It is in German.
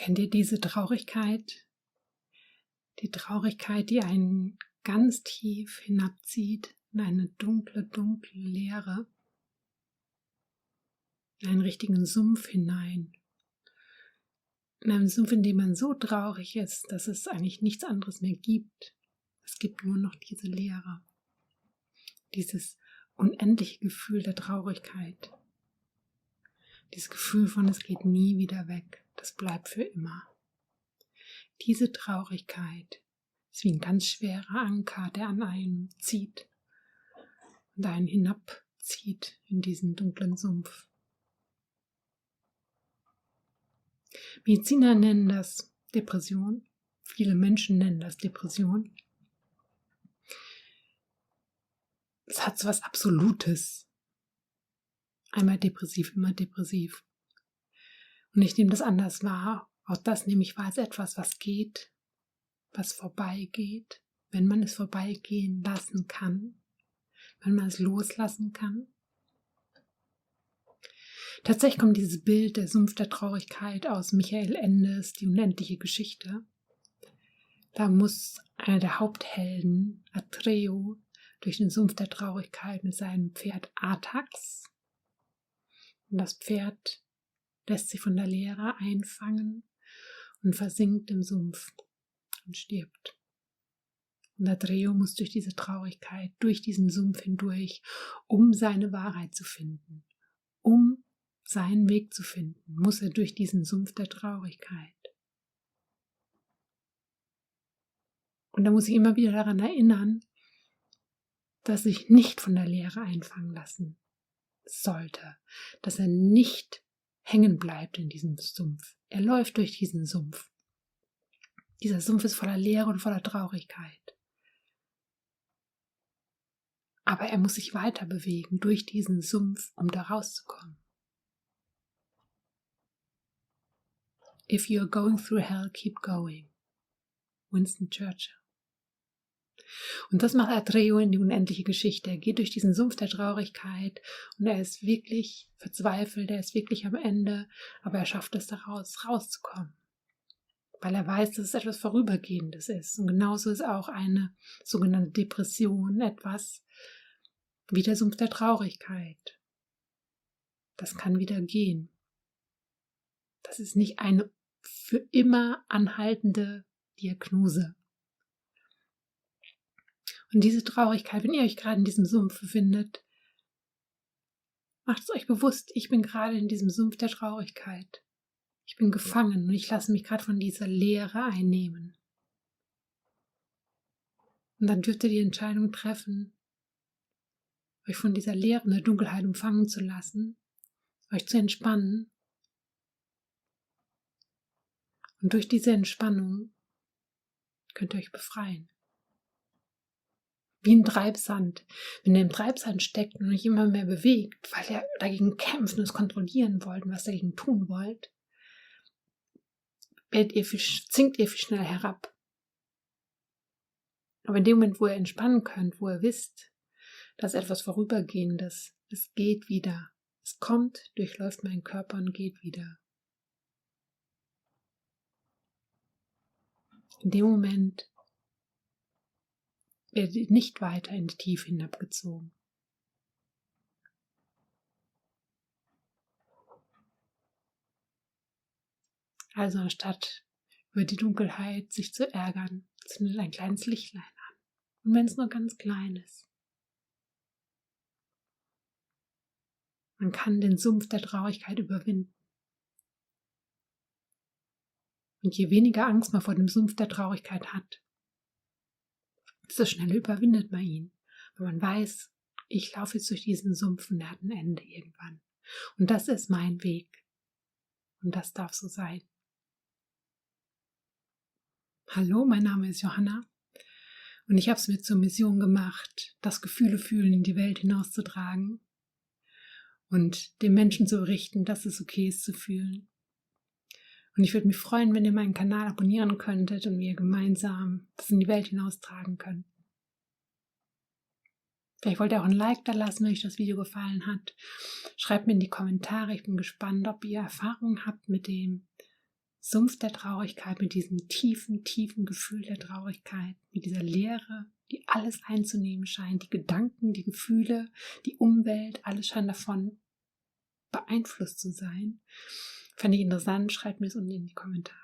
Kennt ihr diese Traurigkeit? Die Traurigkeit, die einen ganz tief hinabzieht in eine dunkle, dunkle Leere, in einen richtigen Sumpf hinein. In einem Sumpf, in dem man so traurig ist, dass es eigentlich nichts anderes mehr gibt. Es gibt nur noch diese Leere, dieses unendliche Gefühl der Traurigkeit. Dieses Gefühl von, es geht nie wieder weg, das bleibt für immer. Diese Traurigkeit ist wie ein ganz schwerer Anker, der an einen zieht und einen hinabzieht in diesen dunklen Sumpf. Mediziner nennen das Depression, viele Menschen nennen das Depression. Es hat so was Absolutes. Einmal depressiv, immer depressiv. Und ich nehme das anders wahr. Auch das nehme ich wahr als etwas, was geht, was vorbeigeht, wenn man es vorbeigehen lassen kann, wenn man es loslassen kann. Tatsächlich kommt dieses Bild, der Sumpf der Traurigkeit, aus Michael Endes, Die unendliche Geschichte. Da muss einer der Haupthelden, Atreo, durch den Sumpf der Traurigkeit mit seinem Pferd Artax. Und das Pferd lässt sich von der Leere einfangen und versinkt im Sumpf und stirbt. Und Atreo muss durch diese Traurigkeit, durch diesen Sumpf hindurch, um seine Wahrheit zu finden, um seinen Weg zu finden, muss er durch diesen Sumpf der Traurigkeit. Und da muss ich immer wieder daran erinnern, dass sich nicht von der Leere einfangen lassen sollte, dass er nicht hängen bleibt in diesem Sumpf. Er läuft durch diesen Sumpf. Dieser Sumpf ist voller Leere und voller Traurigkeit. Aber er muss sich weiter bewegen durch diesen Sumpf, um da rauszukommen. If you're going through hell, keep going. Winston Churchill. Und das macht Atreo in Die unendliche Geschichte. Er geht durch diesen Sumpf der Traurigkeit und er ist wirklich verzweifelt, er ist wirklich am Ende, aber er schafft es daraus, rauszukommen. Weil er weiß, dass es etwas Vorübergehendes ist. Und genauso ist auch eine sogenannte Depression etwas wie der Sumpf der Traurigkeit. Das kann wieder gehen. Das ist nicht eine für immer anhaltende Diagnose. Und diese Traurigkeit, wenn ihr euch gerade in diesem Sumpf befindet, macht es euch bewusst, ich bin gerade in diesem Sumpf der Traurigkeit. Ich bin gefangen und ich lasse mich gerade von dieser Leere einnehmen. Und dann dürft ihr die Entscheidung treffen, euch von dieser Leere und der Dunkelheit umfangen zu lassen, euch zu entspannen. Und durch diese Entspannung könnt ihr euch befreien. Wie ein Treibsand. Wenn ihr im Treibsand steckt und euch immer mehr bewegt, weil ihr dagegen kämpft und es kontrollieren wollt und was dagegen tun wollt, sinkt ihr viel schneller herab. Aber in dem Moment, wo ihr entspannen könnt, wo ihr wisst, dass etwas Vorübergehendes, es geht wieder. Es kommt, durchläuft meinen Körper und geht wieder. In dem Moment werdet ihr nicht weiter in die Tiefe hinabgezogen. Also anstatt über die Dunkelheit sich zu ärgern, zündet ein kleines Lichtlein an. Und wenn es nur ganz klein ist. Man kann den Sumpf der Traurigkeit überwinden. Und je weniger Angst man vor dem Sumpf der Traurigkeit hat, desto schneller überwindet man ihn. Weil man weiß, ich laufe jetzt durch diesen Sumpf und er hat ein Ende irgendwann. Und das ist mein Weg. Und das darf so sein. Hallo, mein Name ist Johanna und ich habe es mir zur Mission gemacht, das Gefühle fühlen in die Welt hinauszutragen und den Menschen zu berichten, dass es okay ist zu fühlen. Und ich würde mich freuen, wenn ihr meinen Kanal abonnieren könntet und wir gemeinsam das in die Welt hinaustragen können. Vielleicht wollt ihr auch ein Like da lassen, wenn euch das Video gefallen hat. Schreibt mir in die Kommentare, ich bin gespannt, ob ihr Erfahrungen habt mit dem Sumpf der Traurigkeit, mit diesem tiefen, tiefen Gefühl der Traurigkeit, mit dieser Leere, die alles einzunehmen scheint, die Gedanken, die Gefühle, die Umwelt, alles scheint davon beeinflusst zu sein. Fand ich interessant, schreibt mir es unten in die Kommentare.